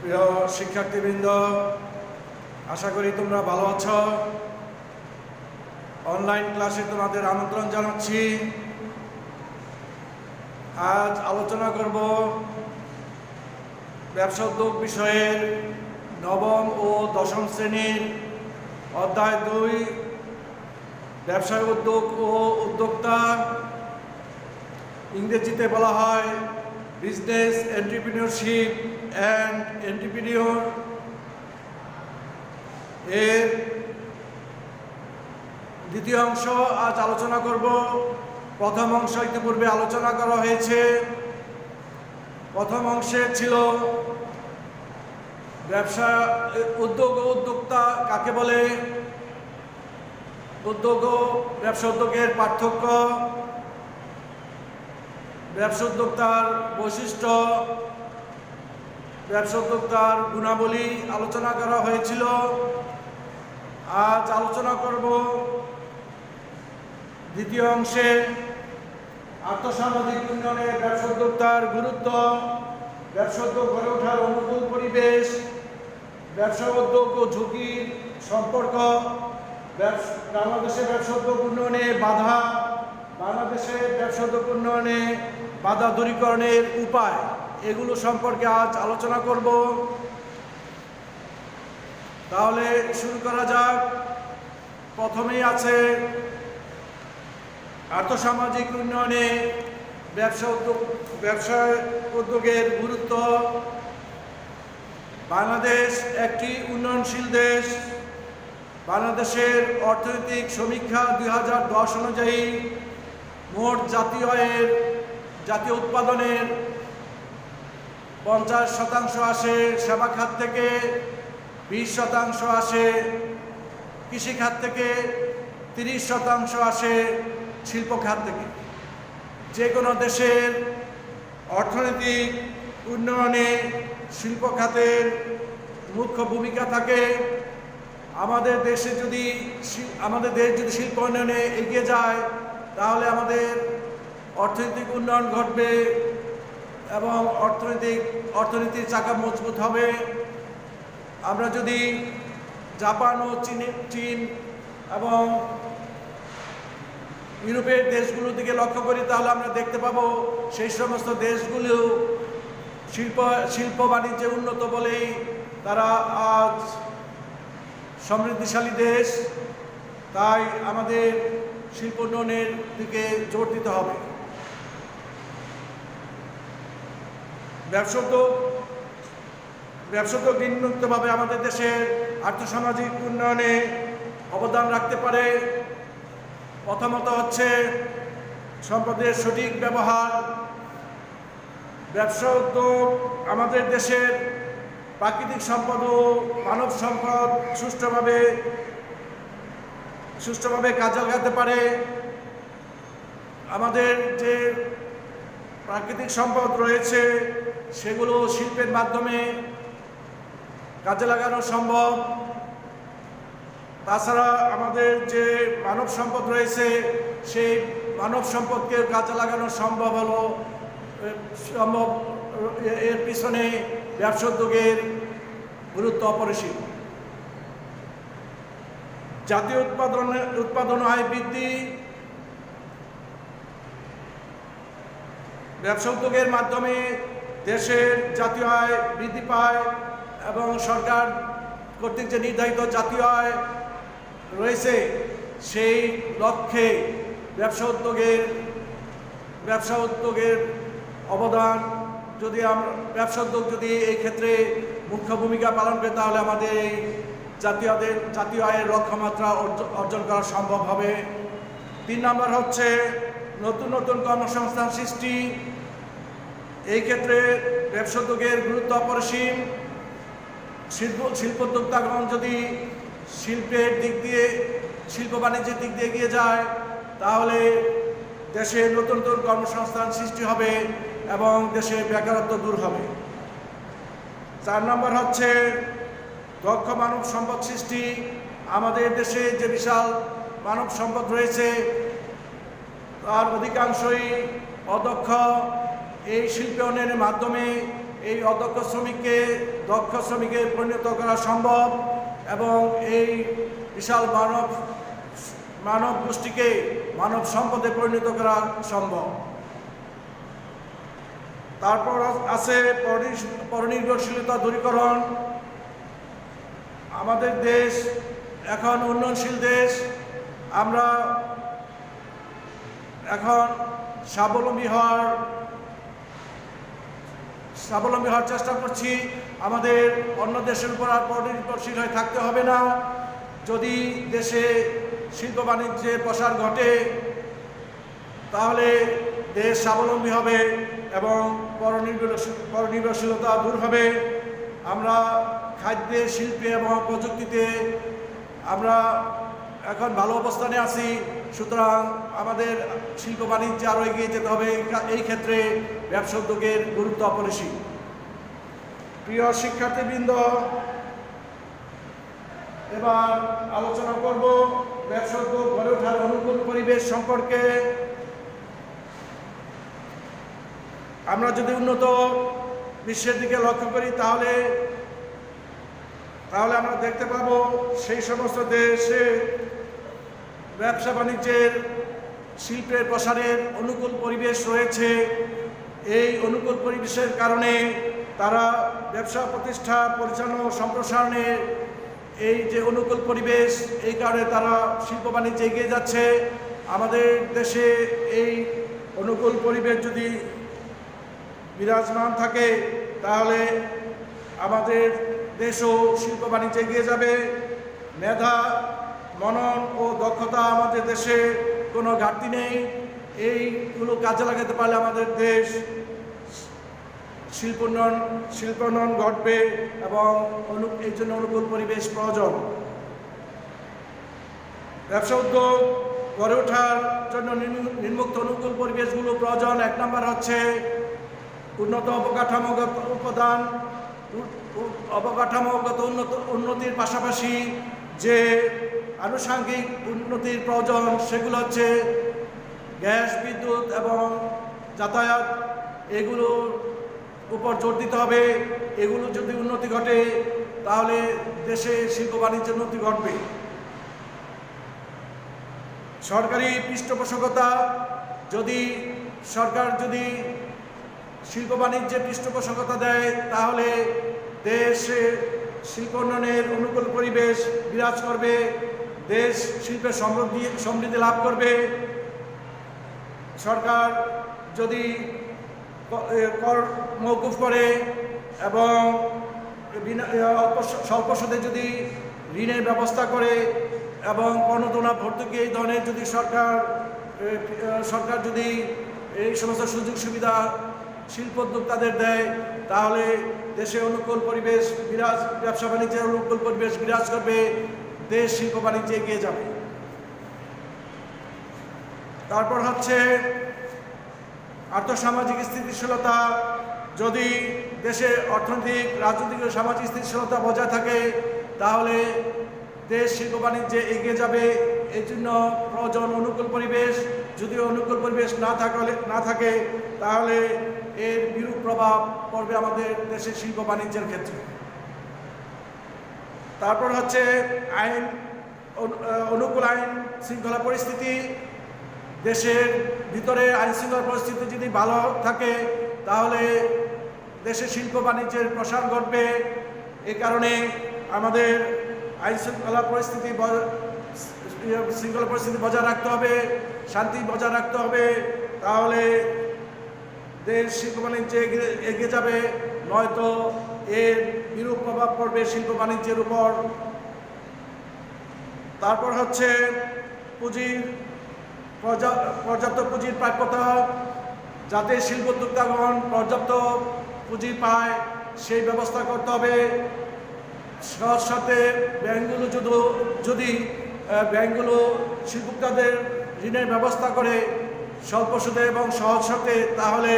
প্রিয় শিক্ষার্থীবৃন্দ, আশা করি তোমরা ভালো আছো। অনলাইন ক্লাসে তোমাদের আমন্ত্রণ জানাচ্ছি। আজ আলোচনা করব ব্যবসা উদ্যোগ বিষয়ের নবম ও দশম শ্রেণীর অধ্যায় 2 ব্যবসায় উদ্যোগ ও উদ্যোক্তা। ইংরেজিতে বলা হয় বিজনেস এন্ট্রপ্রিনিয়রশিপ অ্যান্ড এন্ট্রপ্রিনিয়র। এর দ্বিতীয় অংশ আজ আলোচনা করব। প্রথম অংশ ইতিপূর্বে আলোচনা করা হয়েছে। প্রথম অংশে ছিল ব্যবসা উদ্যোগ ও উদ্যোক্তা কাকে বলে, উদ্যোগ ও ব্যবসা উদ্যোগের পার্থক্য, ব্যবসা উদ্যোক্তার বৈশিষ্ট্য, ব্যবসা উদ্যোক্তার গুণাবলী আলোচনা করা হয়েছিল। আজ আলোচনা করব দ্বিতীয় অংশে আর্থসামাজিক উন্নয়নে ব্যবসা উদ্যোক্তার গুরুত্ব, ব্যবসা উদ্যোগ গড়ে ওঠার অনুকূল পরিবেশ, ব্যবসা উদ্যোগ ও ঝুঁকির সম্পর্ক, বাংলাদেশে ব্যবসা উদ্যোগ উন্নয়নে বাধা, বাংলাদেশে ব্যবসা উদ্যোগ উন্নয়নে বাধা দূরীকরণের উপায়, এগুলো সম্পর্কে আজ আলোচনা করব। তাহলে শুরু করা যাক। প্রথমেই আছে আর্থসামাজিক উন্নয়নে ব্যবসা উদ্যোগের গুরুত্ব। বাংলাদেশ একটি উন্নয়নশীল দেশ। বাংলাদেশের অর্থনৈতিক সমীক্ষা 2010 অনুযায়ী মোট জাতীয় উৎপাদনের 50% আসে সেবা খাত থেকে, 20% আসে কৃষি খাত থেকে, 30% আসে শিল্প খাত থেকে। যে কোনো দেশের অর্থনৈতিক উন্নয়নে শিল্প খাতের মুখ্য ভূমিকা থাকে। আমাদের দেশ যদি শিল্প উন্নয়নে এগিয়ে যায় তাহলে আমাদের অর্থনৈতিক উন্নয়ন ঘটবে এবং অর্থনীতির চাকা মজবুত হবে। আমরা যদি জাপান ও চীন এবং ইউরোপের দেশগুলোর দিকে লক্ষ্য করি তাহলে আমরা দেখতে পাবো সেই সমস্ত দেশগুলো শিল্প বাণিজ্যে উন্নত বলেই তারা আজ সমৃদ্ধিশালী দেশ। তাই আমাদের শিল্প উন্নয়নের দিকে জোর দিতে হবে। ব্যবসা উদ্যোগ নিম্নলিখিতভাবে আমাদের দেশের আর্থসামাজিক উন্নয়নে অবদান রাখতে পারে। প্রথমত হচ্ছে সম্পদের সঠিক ব্যবহার। ব্যবসা উদ্যোগ আমাদের দেশের প্রাকৃতিক সম্পদ ও মানব সম্পদ সুষ্ঠুভাবে কাজে লাগাতে পারে। আমাদের যে প্রাকৃতিক সম্পদ রয়েছে সেগুলো শিল্পের মাধ্যমে কাজে লাগানো সম্ভব। তাছাড়া আমাদের যে মানব সম্পদ রয়েছে সেই মানব সম্পদকে কাজে লাগানো সম্ভব এর পিছনে ব্যবসা উদ্যোগের গুরুত্ব অপরিসীম। জাতীয় উৎপাদন আয় বৃদ্ধি। ব্যবসা উদ্যোগের মাধ্যমে দেশের জাতীয় আয় বৃদ্ধি পায় এবং সরকার কর্তৃক যে নির্ধারিত জাতীয় আয় রয়েছে সেই লক্ষ্যে ব্যবসা উদ্যোগের অবদান ব্যবসা উদ্যোগ যদি এই ক্ষেত্রে মুখ্য ভূমিকা পালন করে তাহলে আমাদের এই জাতীয় আয়ের লক্ষ্যমাত্রা অর্জন করা সম্ভব হবে। 3 নম্বর হচ্ছে নতুন কর্মসংস্থান সৃষ্টি। এই ক্ষেত্রে ব্যবসা উদ্যোগের গুরুত্ব অপরিসীম। শিল্পোদ্যোক্তাগণ যদি শিল্প বাণিজ্যের দিক দিয়ে এগিয়ে যায় তাহলে দেশে নতুন কর্মসংস্থান সৃষ্টি হবে এবং দেশে বেকারত্ব দূর হবে। 4 নম্বর হচ্ছে দক্ষ মানব সম্পদ সৃষ্টি। আমাদের দেশে যে বিশাল মানব সম্পদ রয়েছে তার অধিকাংশই অদক্ষ। এই শিল্প উন্নয়নের মাধ্যমে এই অদক্ষ শ্রমিককে দক্ষ শ্রমিকে পরিণত করা সম্ভব এবং এই বিশাল মানব গোষ্ঠীকে মানব সম্পদে পরিণত করা সম্ভব। তারপর আছে পরনির্ভরশীলতা দূরীকরণ। আমাদের দেশ এখন উন্নয়নশীল দেশ, আমরা এখন স্বাবলম্বী হওয়ার চেষ্টা করছি। আমাদের অন্য দেশের উপর আর পরনির্ভরশীল হয়ে থাকতে হবে না। যদি দেশে শিল্প বাণিজ্যের প্রসার ঘটে তাহলে দেশ স্বাবলম্বী হবে এবং পরনির্ভরশীলতা দূর হবে। আমরা খাদ্যে, শিল্পে এবং প্রযুক্তিতে আমরা এখন ভালো অবস্থানে আছি, সুতরাং আমাদের শিল্প বাণিজ্যে আরও এগিয়ে যেতে হবে। এই ক্ষেত্রে ব্যবসা উদ্যোগের গুরুত্ব অপরিসীম। প্রিয় শিক্ষার্থীবৃন্দ, এবার আলোচনা করব ব্যবসা উদ্যোগ গড়ে ওঠার অনুকূল পরিবেশ সম্পর্কে। আমরা যদি উন্নত বিশ্বের দিকে লক্ষ্য করি তাহলে আমরা দেখতে পাব সেই সমস্ত দেশে ব্যবসা বাণিজ্যের শিল্পের প্রসারের অনুকূল পরিবেশ রয়েছে। এই অনুকূল পরিবেশের কারণে তারা ব্যবসা প্রতিষ্ঠা পরিচালনা ও সম্প্রসারণের এই যে অনুকূল পরিবেশ, এই কারণে তারা শিল্প বাণিজ্যে এগিয়ে যাচ্ছে। আমাদের দেশে এই অনুকূল পরিবেশ যদি বিরাজমান থাকে তাহলে আমাদের দেশও শিল্প বাণিজ্যে এগিয়ে যাবে। মেধা, মনন ও দক্ষতা আমাদের দেশে কোনো ঘাটতি নেই। এইগুলো কাজে লাগাতে পারলে আমাদের দেশ শিল্পোন্নয়ন ঘটবে এবং এই জন্য অনুকূল পরিবেশ প্রয়োজন। ব্যবসা উদ্যোগ গড়ে ওঠার জন্য নিম্নোক্ত অনুকূল পরিবেশগুলো প্রয়োজন। 1 নম্বর হচ্ছে উন্নত অবকাঠামোগত উপাদান। অবকাঠামোগত উন্নতির পাশাপাশি যে আনুষঙ্গিক উন্নতির প্রয়োজন সেগুলো হচ্ছে গ্যাস, বিদ্যুৎ এবং যাতায়াত। এগুলোর উপর জোর দিতে হবে। এগুলো যদি উন্নতি ঘটে তাহলে দেশে শিল্প বাণিজ্যের উন্নতি ঘটবে। সরকারি পৃষ্ঠপোষকতা, সরকার যদি শিল্প বাণিজ্যে পৃষ্ঠপোষকতা দেয় তাহলে দেশে শিল্প উন্নয়নের অনুকূল পরিবেশ বিরাজ করবে, দেশ শিল্পের সমৃদ্ধি লাভ করবে। সরকার যদি কর মওকুফ করে এবং স্বল্প সুদে যদি ঋণের ব্যবস্থা করে এবং প্রণোদনা, ভর্তুকি এই ধরনের যদি সরকার যদি এই সমস্ত সুযোগ সুবিধা শিল্প উদ্যোক্তাদের দেয় তাহলে দেশে অনুকূল পরিবেশ ব্যবসা বাণিজ্যের অনুকূল পরিবেশ বিরাজ করবে, দেশ শিল্প বাণিজ্যে এগিয়ে যাবে। তারপর হচ্ছে আর্থসামাজিক স্থিতিশীলতা। যদি দেশে অর্থনৈতিক, রাজনৈতিক ও সামাজিক স্থিতিশীলতা বজায় থাকে তাহলে দেশ শিল্প বাণিজ্যে এগিয়ে যাবে। এই জন্য প্রয়োজন অনুকূল পরিবেশ। যদি অনুকূল পরিবেশ না থাকে তাহলে এর বিরূপ প্রভাব পড়বে আমাদের দেশের শিল্প বাণিজ্যের ক্ষেত্রে। তারপর হচ্ছে অনুকূল আইন শৃঙ্খলা পরিস্থিতি। দেশের ভিতরে আইন শৃঙ্খলা পরিস্থিতি যদি ভালো থাকে তাহলে দেশের শিল্প বাণিজ্যের প্রসার ঘটবে। এই কারণে আমাদের আইন শৃঙ্খলা পরিস্থিতি বজায় রাখতে হবে, শান্তি বজায় রাখতে হবে, তাহলে দেশ শিল্প বাণিজ্যে এগিয়ে যাবে। নয়তো এর বিরূপ প্রভাব পড়বে শিল্প বাণিজ্যের উপর। তারপর হচ্ছে পর্যাপ্ত পুঁজির প্রাপ্যতা। যাতে শিল্প উদ্যোক্তাগণ পর্যাপ্ত পুঁজি পায় সেই ব্যবস্থা করতে হবে। সৎ সাথে ব্যাংকগুলো যদি ব্যাংকগুলো শিল্পোদ্যোক্তাদের ঋণের ব্যবস্থা করে স্বল্প সুদে এবং সহজ শর্তে, তাহলে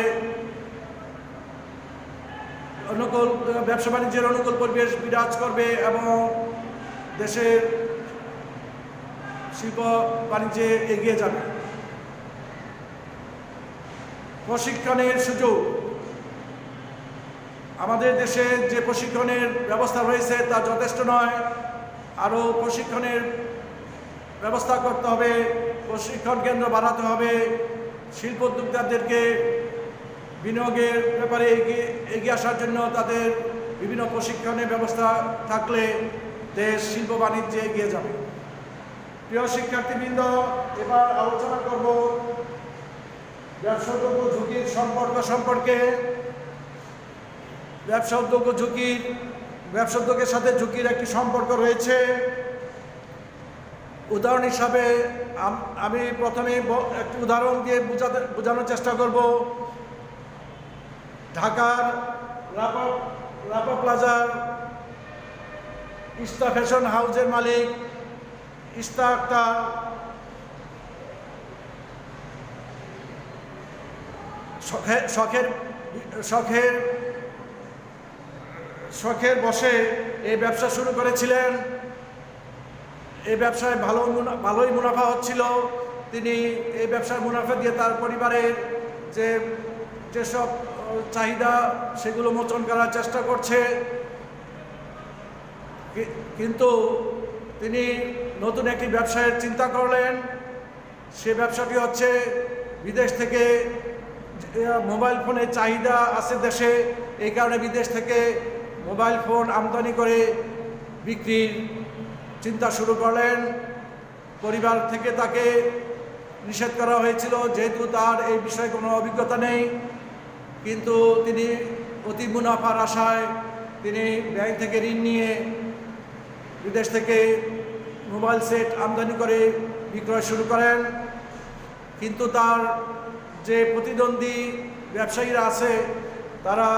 অনুকূল ব্যবসা বাণিজ্যের অনুকূল পরিবেশ বিরাজ করবে এবং দেশের শিল্প বাণিজ্যে এগিয়ে যাবে। প্রশিক্ষণের সুযোগ। আমাদের দেশে যে প্রশিক্ষণের ব্যবস্থা রয়েছে তা যথেষ্ট নয়। আরও প্রশিক্ষণের ব্যবস্থা করতে হবে, প্রশিক্ষণ কেন্দ্র বাড়াতে হবে, শিল্প উদ্যোক্তাদেরকে বিনিয়োগের ব্যাপারে এগিয়ে আসার জন্য তাদের বিভিন্ন প্রশিক্ষণের ব্যবস্থা থাকলে দেশ শিল্প বাণিজ্যে এগিয়ে যাবে। প্রিয় শিক্ষার্থীবৃন্দ, এবার আলোচনা করব ব্যবসা উদ্যোগ ঝুঁকির সম্পর্কে। ব্যবসা উদ্যোগের সাথে ঝুঁকির একটি সম্পর্ক রয়েছে। উদাহরণ হিসাবে আমি প্রথমে একটি উদাহরণ দিয়ে বোঝানোর চেষ্টা করব। ঢাকার রাপা প্লাজার ইস্তা ফ্যাশন হাউসের মালিক ইস্তা আক্তার শখের বশে এই ব্যবসা শুরু করেছিলেন। এই ব্যবসায় ভালোই মুনাফা হচ্ছিল। তিনি এই ব্যবসার মুনাফা দিয়ে তার পরিবারের যেসব চাহিদা সেগুলো মোচন করার চেষ্টা করছে। কিন্তু তিনি নতুন একটি ব্যবসায়ের চিন্তা করলেন। সে ব্যবসাটি হচ্ছে বিদেশ থেকে মোবাইল ফোনের চাহিদা আছে দেশে, এই কারণে বিদেশ থেকে মোবাইল ফোন আমদানি করে বিক্রির চিন্তা শুরু করলেন। পরিবার থেকে তাকে নিষেধ করা হয়েছিল, যেহেতু তার এই বিষয়ে কোনো অভিজ্ঞতা নেই। কিন্তু তিনি অতি মুনাফার আশায় তিনি ব্যাংক থেকে ঋণ নিয়ে বিদেশ থেকে মোবাইল সেট আমদানি করে বিক্রয় শুরু করেন। কিন্তু তার যে প্রতিদ্বন্দ্বী ব্যবসায়ীরা আছে তারা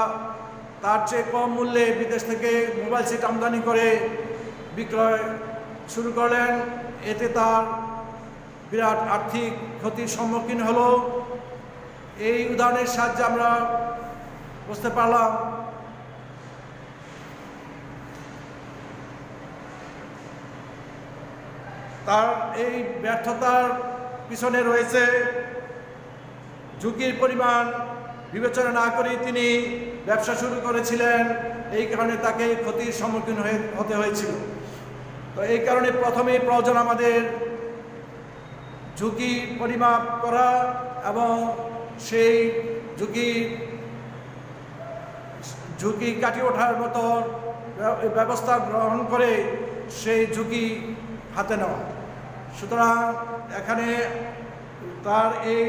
তার চেয়ে কম মূল্যে বিদেশ থেকে মোবাইল সেট আমদানি করে বিক্রয় শুরু করলেন। এতে তার বিরাট আর্থিক ক্ষতির সম্মুখীন হলো। এই উদাহরণের সাহায্যে আমরা বুঝতে পারলাম তার এই ব্যর্থতার পিছনে রয়েছে ঝুঁকির পরিমাণ বিবেচনা না করে তিনি ব্যবসা শুরু করেছিলেন। এই কারণে তাকে ক্ষতির সম্মুখীন হতে হয়েছিল। তো এই কারণে প্রথমেই প্রয়োজন আমাদের ঝুঁকি পরিমাপ করা এবং সেই ঝুঁকি কাটিয়ে ওঠার মতো ব্যবস্থা গ্রহণ করে সেই ঝুঁকি হাতে নেওয়া। সুতরাং এখানে তার এই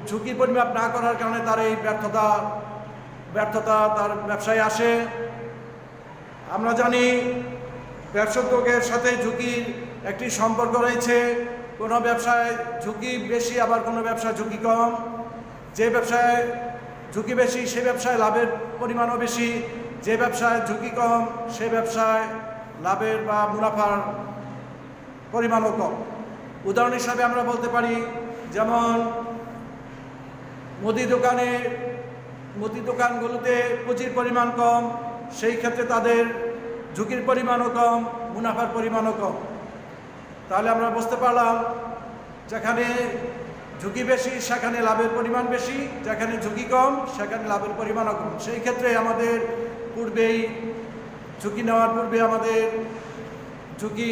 ঝুঁকি পরিমাপ না করার কারণে তার এই ব্যর্থতা তার ব্যবসায় আসে। আমরা জানি ব্যবসা উদ্যোগের সাথে ঝুঁকির একটি সম্পর্ক রয়েছে। কোনো ব্যবসায় ঝুঁকি বেশি, আবার কোনো ব্যবসায় ঝুঁকি কম। যে ব্যবসায় ঝুঁকি বেশি সে ব্যবসায় লাভের পরিমাণও বেশি, যে ব্যবসায় ঝুঁকি কম সে ব্যবসায় লাভের বা মুনাফার পরিমাণও কম। উদাহরণ হিসাবে আমরা বলতে পারি, যেমন মুদি দোকানগুলোতে পুঁজির পরিমাণ কম, সেই ক্ষেত্রে তাদের ঝুঁকির পরিমাণও কম, মুনাফার পরিমাণও কম। তাহলে আমরা বুঝতে পারলাম যেখানে ঝুঁকি বেশি সেখানে লাভের পরিমাণ বেশি, যেখানে ঝুঁকি কম সেখানে লাভের পরিমাণও কম। সেই ক্ষেত্রে আমাদের ঝুঁকি নেওয়ার পূর্বে আমাদের ঝুঁকি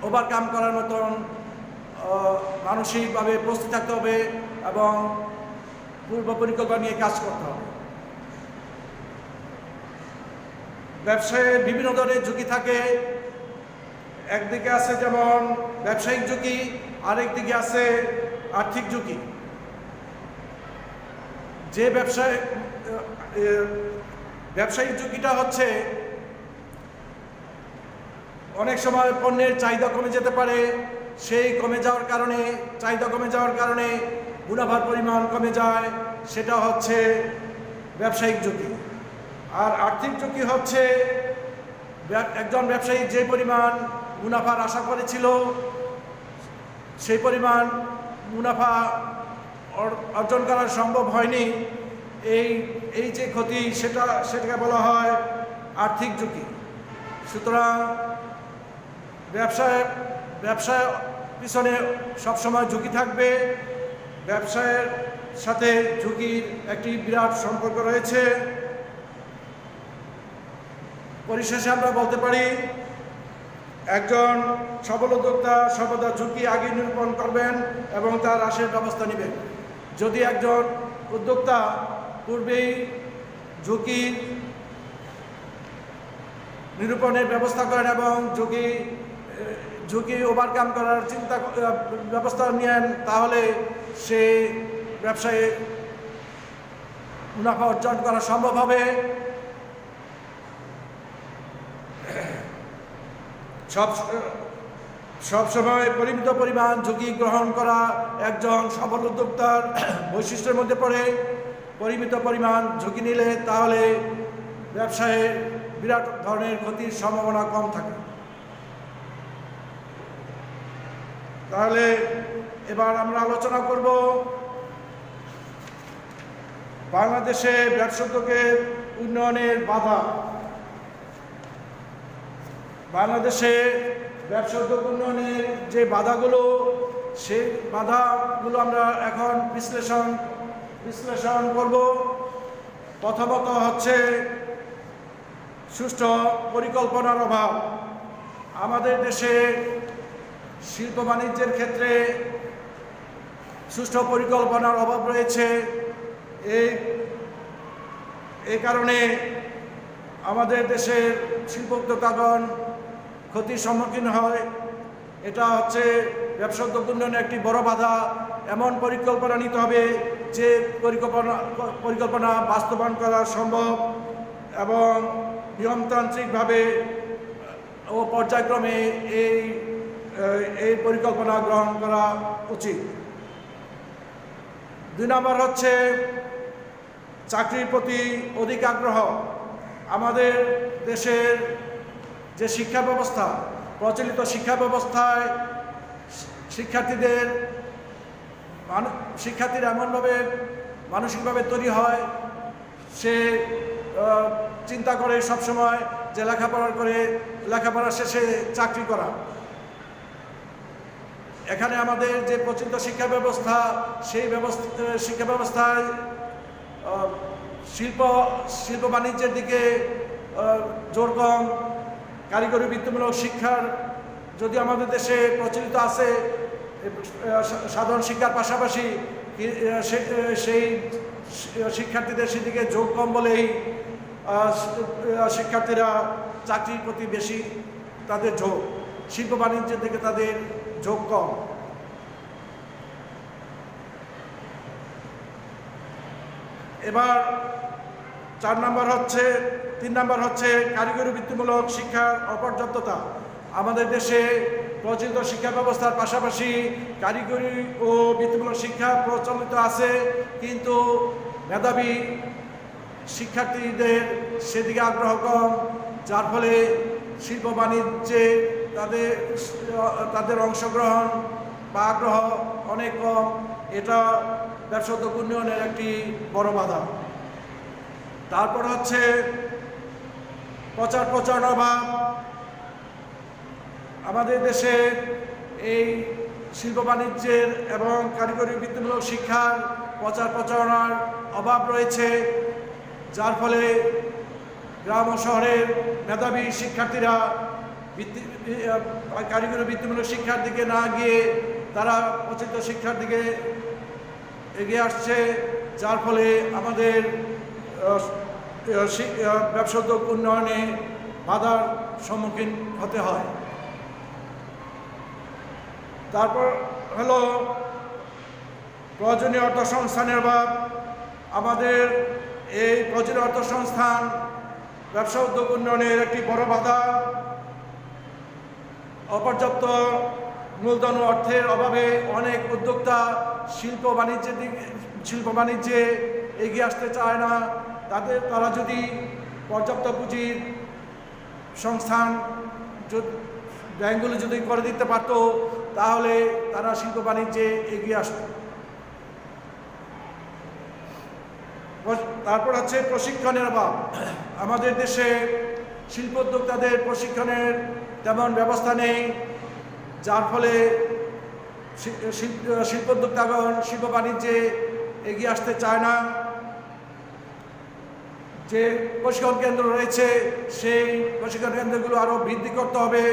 ওভারকাম করার মতন মানসিকভাবে প্রস্তুত থাকতে হবে এবং পূর্ব পরিকল্পনা নিয়ে কাজ করতে হবে। ব্যবসায় বিভিন্ন ধরনের ঝুঁকি থাকে। একদিকে আছে যেমন ব্যবসায়িক ঝুঁকি, আরেকদিকে আছে আর্থিক ঝুঁকি। যে ব্যবসায়িক ঝুঁকিটা হচ্ছে অনেক সময় পণ্যের চাহিদা কমে যেতে পারে, সেই চাহিদা কমে যাওয়ার কারণে মুনাফার পরিমাণ কমে যায়, সেটা হচ্ছে ব্যবসায়িক ঝুঁকি। আর আর্থিক ঝুঁকি হচ্ছে একজন ব্যবসায়ী যে পরিমাণ মুনাফার আশা করেছিল সেই পরিমাণ মুনাফা অর্জন করা সম্ভব হয়নি। এই যে ক্ষতি সেটাকে বলা হয় আর্থিক ঝুঁকি। সুতরাং ব্যবসায় পিছনে সবসময় ঝুঁকি থাকবে। ব্যবসায়ের সাথে ঝুঁকির একটি বিরাট সম্পর্ক রয়েছে। পরিশেষে আমরা বলতে পারি, একজন সফল উদ্যোক্তা সর্বদা ঝুঁকি আগে নিরূপণ করবেন এবং তার হ্রাসের ব্যবস্থা নেবেন। যদি একজন উদ্যোক্তা পূর্বেই ঝুঁকি নিরূপণের ব্যবস্থা করেন এবং ঝুঁকি ওভারকাম করার ব্যবস্থা নেন, তাহলে সে ব্যবসায়ে মুনাফা অর্জন করা সম্ভব হবে। সবসময় পরিমিত পরিমাণ ঝুঁকি গ্রহণ করা একজন সফল উদ্যোক্তার বৈশিষ্ট্যের মধ্যে পড়ে। পরিমিত পরিমাণ ঝুঁকি নিলে তাহলে ব্যবসায়ে বিরাট ধরনের ক্ষতির সম্ভাবনা কম থাকে। তাহলে এবার আমরা আলোচনা করব বাংলাদেশে ব্যবসা উদ্যোগের উন্নয়নের বাধা। বাংলাদেশে ব্যবসা উদ্যোগ উন্নয়নের যে বাধাগুলো, সেই বাধাগুলো আমরা এখন বিশ্লেষণ করব। প্রথমত হচ্ছে সুষ্ঠু পরিকল্পনার অভাব। আমাদের দেশে শিল্প বাণিজ্যের ক্ষেত্রে সুষ্ঠু পরিকল্পনার অভাব রয়েছে। এই কারণে আমাদের দেশের শিল্প উদ্যোক্তাগণ ক্ষতির সম্মুখীন হয়। এটা হচ্ছে ব্যবসা উদ্যোগ উন্নয়নের একটি বড় বাধা। এমন পরিকল্পনা নিতে হবে যে পরিকল্পনা বাস্তবায়ন করা সম্ভব এবং নিয়মতান্ত্রিকভাবে ও পর্যায়ক্রমে এই পরিকল্পনা গ্রহণ করা উচিত। 2 নম্বর হচ্ছে চাকরির প্রতি অধিক আগ্রহ। আমাদের দেশের যে শিক্ষা ব্যবস্থা, প্রচলিত শিক্ষা ব্যবস্থায় শিক্ষার্থীরা এমনভাবে মানসিকভাবে তৈরি হয়, সে চিন্তা করে সবসময় যে লেখাপড়া শেষে চাকরি করা। এখানে আমাদের যে প্রচলিত শিক্ষা ব্যবস্থা, সেই শিক্ষা ব্যবস্থায় শিল্প বাণিজ্যের দিকে জোর কম। কারিগরি বৃত্তিমূলক শিক্ষার যদি আমাদের দেশে প্রচলিত আছে, সাধারণ শিক্ষার পাশাপাশি সেই শিক্ষার্থীদের সেদিকে ঝোঁক কম বলেই শিক্ষার্থীরা চাকরির প্রতি বেশি তাদের ঝোঁক, শিল্প বাণিজ্যের দিকে তাদের ঝোঁক কম। এবার 3 নম্বর হচ্ছে কারিগরি বৃত্তিমূলক শিক্ষার অপর্যাপ্ততা। আমাদের দেশে প্রচলিত শিক্ষা ব্যবস্থার পাশাপাশি কারিগরি ও বৃত্তিমূলক শিক্ষা প্রচলিত আছে, কিন্তু মেধাবী শিক্ষার্থীদের সেদিকে আগ্রহ কম, যার ফলে শিল্প বাণিজ্যে তাদের অংশগ্রহণ বা আগ্রহ অনেক কম। এটা ব্যবসা উদ্যোগ উন্নয়নের একটি বড় বাধা। তারপর হচ্ছে প্রচার অভাব। আমাদের দেশে এই শিল্প বাণিজ্যের এবং কারিগরি বৃত্তিমূলক শিক্ষার প্রচারণার অভাব রয়েছে, যার ফলে গ্রাম ও শহরের মেধাবী শিক্ষার্থীরা কারিগরি বৃত্তিমূলক শিক্ষার দিকে না গিয়ে তারা প্রচলিত শিক্ষার দিকে এগিয়ে আসছে, যার ফলে আমাদের ব্যবসা উদ্যোগ উন্নয়নে বাধার সম্মুখীন হতে হয়। তারপর হলো প্রয়োজনীয় অর্থ সংস্থানের অভাব। আমাদের এই প্রয়োজনীয় অর্থ সংস্থান ব্যবসা উদ্যোগ উন্নয়নের একটি বড় বাধা। অপর্যাপ্ত মূলধন অর্থের অভাবে অনেক উদ্যোক্তা শিল্প বাণিজ্যে এগিয়ে আসতে চায় না। তারা যদি পর্যাপ্ত পুঁজির সংস্থান ব্যাংকগুলো যদি করে দিতে পারত, তাহলে তারা শিল্প বাণিজ্যে এগিয়ে আসত। তারপর হচ্ছে প্রশিক্ষণের অভাব। আমাদের দেশে শিল্প উদ্যোক্তাদের প্রশিক্ষণের তেমন ব্যবস্থা নেই, যার ফলে শিল্পোদ্যোক্তাগণ শিল্প বাণিজ্যে এগিয়ে আসতে চায় না। যে প্রশিক্ষণ কেন্দ্র রয়েছে সেই প্রশিক্ষণ কেন্দ্রগুলো আরও বৃদ্ধি করতে হবে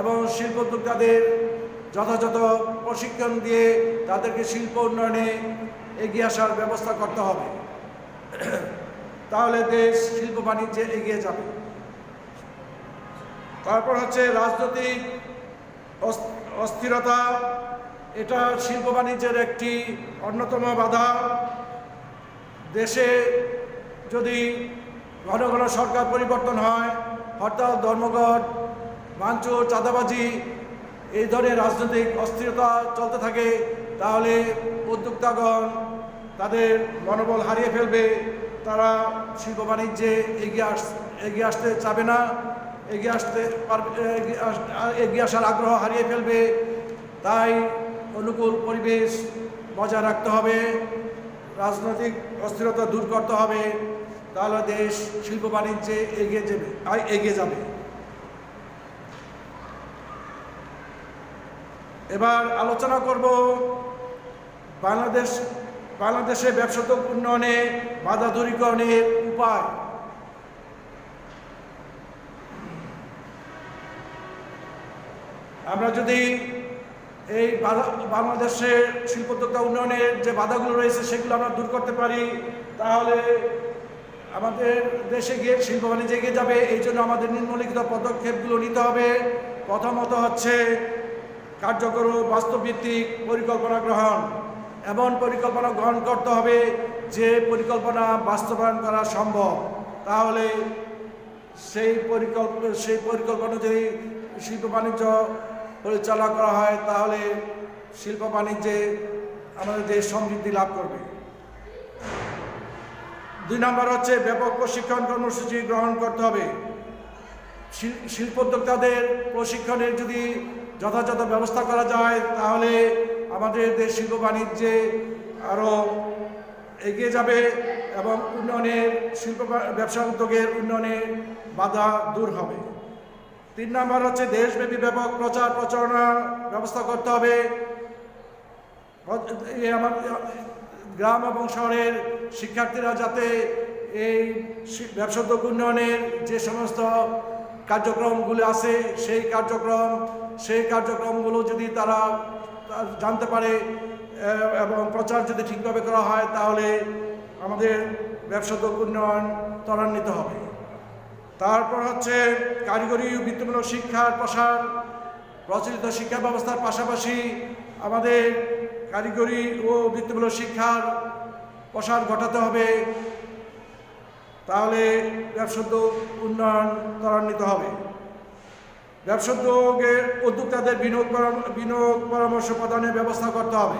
এবং শিল্পোদ্যোক্তাদের যথাযথ প্রশিক্ষণ দিয়ে তাদেরকে শিল্প উন্নয়নে এগিয়ে আসার ব্যবস্থা করতে হবে। তাহলে দেশ শিল্প বাণিজ্যে এগিয়ে যাবে। তারপর হচ্ছে রাজনৈতিক অস্থিরতা, এটা শিল্প বাণিজ্যের একটি অন্যতম বাধা। দেশে যদি ঘন ঘন সরকার পরিবর্তন হয়, হরতাল, ধর্মঘট, ভাঙচুর, চাঁদাবাজি, এই ধরনের রাজনৈতিক অস্থিরতা চলতে থাকে, তাহলে উদ্যোক্তাগণ তাদের মনোবল হারিয়ে ফেলবে। তারা শিল্প বাণিজ্যে এগিয়ে আসতে চাবে না, এগিয়ে আসার আগ্রহ হারিয়ে ফেলবে। তাই অনুকূল পরিবেশ বজায় রাখতে হবে, রাজনৈতিক অস্থিরতা দূর করতে হবে, তাহলে দেশ শিল্প বাণিজ্যে এগিয়ে যাবে। এবার আলোচনা করব বাংলাদেশে ব্যবসায়িক উন্নয়নে বাধা দূরীকরণের উপায়। আমরা যদি এই বাংলাদেশের শিল্পোদ্যোক্তা উন্নয়নের যে বাধাগুলো রয়েছে সেগুলো আমরা দূর করতে পারি, তাহলে আমাদের দেশে গিয়ে শিল্প বাণিজ্যে এগিয়ে যাবে। এই জন্য আমাদের নিম্নলিখিত পদক্ষেপগুলো নিতে হবে। প্রথমত হচ্ছে কার্যকর বাস্তবভিত্তিক পরিকল্পনা গ্রহণ। এমন পরিকল্পনা গ্রহণ করতে হবে যে পরিকল্পনা বাস্তবায়ন করা সম্ভব। তাহলে সেই পরিকল্পনা যদি শিল্প বাণিজ্য পরিচালনা করা হয়, তাহলে শিল্প বাণিজ্যে আমাদের দেশ সমৃদ্ধি লাভ করবে। 2 নম্বর হচ্ছে ব্যাপক প্রশিক্ষণ কর্মসূচি গ্রহণ করতে হবে। শিল্পোদ্যোক্তাদের প্রশিক্ষণের যদি যথাযথ ব্যবস্থা করা যায়, তাহলে আমাদের দেশ শিল্প বাণিজ্যে আরও এগিয়ে যাবে এবং উন্নয়নের ব্যবসা উদ্যোগের উন্নয়নের বাধা দূর হবে। 3 নম্বর হচ্ছে দেশব্যাপী ব্যাপক প্রচার প্রচারণার ব্যবস্থা করতে হবে। আমার গ্রাম এবং শহরের শিক্ষার্থীরা যাতে এই ব্যবসা উদ্যোগ উন্নয়নের যে সমস্ত কার্যক্রমগুলো আছে সেই কার্যক্রমগুলো যদি তারা জানতে পারে এবং প্রচার যদি ঠিকভাবে করা হয়, তাহলে আমাদের ব্যবসা উদ্যোগ উন্নয়ন ত্বরান্বিত হবে। তারপর হচ্ছে কারিগরি ও বৃত্তিমূলক শিক্ষার প্রসার। প্রচলিত শিক্ষা ব্যবস্থার পাশাপাশি আমাদের কারিগরি ও বৃত্তিমূলক শিক্ষার প্রসার ঘটাতে হবে, তাহলে ব্যবসা উদ্যোগ উন্নয়ন ত্বরান্বিত হবে। ব্যবসা উদ্যোক্তাদের বিনিয়োগ পরামর্শ প্রদানের ব্যবস্থা করতে হবে।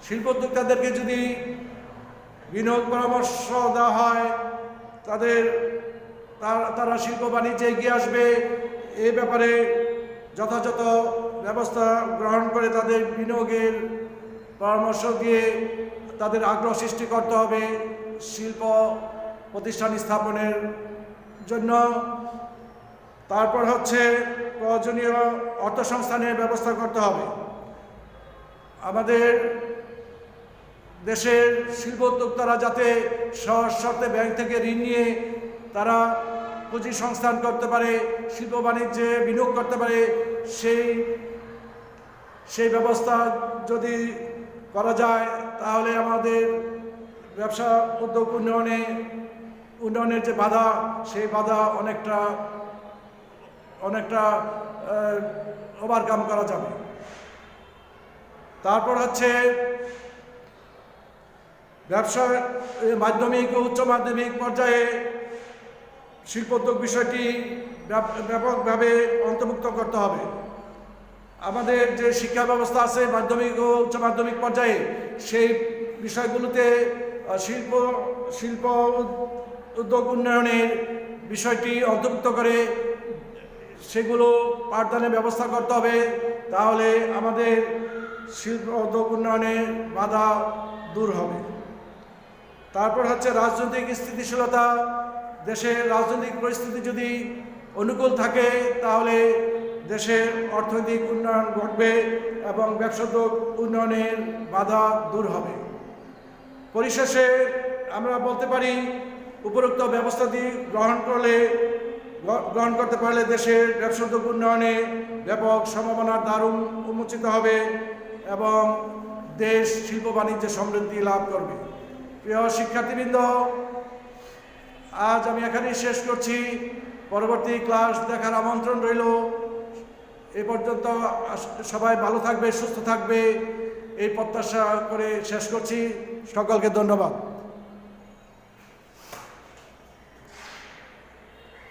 শিল্প উদ্যোক্তাদেরকে যদি বিনিয়োগ পরামর্শ দেওয়া হয়, তারা শিল্প বাণিজ্যে এগিয়ে আসবে। এই ব্যাপারে যথাযথ ব্যবস্থা গ্রহণ করে তাদের বিনিয়োগের পরামর্শ দিয়ে তাদের আগ্রহ সৃষ্টি করতে হবে শিল্প প্রতিষ্ঠান স্থাপনের জন্য। তারপর হচ্ছে প্রয়োজনীয় অর্থসংস্থানের ব্যবস্থা করতে হবে। আমাদের দেশের শিল্প উদ্যোক্তারা যাতে সহজ শর্তে ব্যাংক থেকে ঋণ নিয়ে তারা পুঁজি সংস্থান করতে পারে, শিল্প বাণিজ্যে বিনিয়োগ করতে পারে, সেই ব্যবস্থা যদি করা যায়, তাহলে আমাদের ব্যবসা উদ্যোগ উন্নয়নের যে বাধা, সেই বাধা অনেকটা ওভারকাম করা যাবে। তারপর হচ্ছে ব্যবসা মাধ্যমিক ও উচ্চ মাধ্যমিক পর্যায়ে শিল্পোদ্যোগ বিষয়টি ব্যাপকভাবে অন্তর্ভুক্ত করতে হবে। আমাদের যে শিক্ষা ব্যবস্থা আছে মাধ্যমিক ও উচ্চ মাধ্যমিক পর্যায়ে, সেই বিষয়গুলোতে শিল্প উদ্যোগ উন্নয়নের বিষয়টি অন্তর্ভুক্ত করে সেগুলো পাঠদানের ব্যবস্থা করতে হবে, তাহলে আমাদের শিল্প উদ্যোগ উন্নয়নের বাধা দূর হবে। তারপর হচ্ছে রাজনৈতিক স্থিতিশীলতা। দেশের রাজনৈতিক পরিস্থিতি যদি অনুকূল থাকে, তাহলে দেশের অর্থনৈতিক উন্নয়ন ঘটবে এবং ব্যবসায়িক উন্নয়নের বাধা দূর হবে। পরিশেষে আমরা বলতে পারি, উপরোক্ত ব্যবস্থাটি গ্রহণ করতে পারলে দেশের ব্যবসায়িক উন্নয়নে ব্যাপক সম্ভাবনার দ্বার উন্মোচিত হবে এবং দেশ শিল্প বাণিজ্যে সমৃদ্ধি লাভ করবে। প্রিয় শিক্ষার্থীবৃন্দ, আজ আমি এখানেই শেষ করছি। পরবর্তী ক্লাস দেখার আমন্ত্রণ রইল। এ পর্যন্ত সবাই ভালো থাকবে, সুস্থ থাকবে, এই প্রত্যাশা করে শেষ করছি। সকলকে ধন্যবাদ।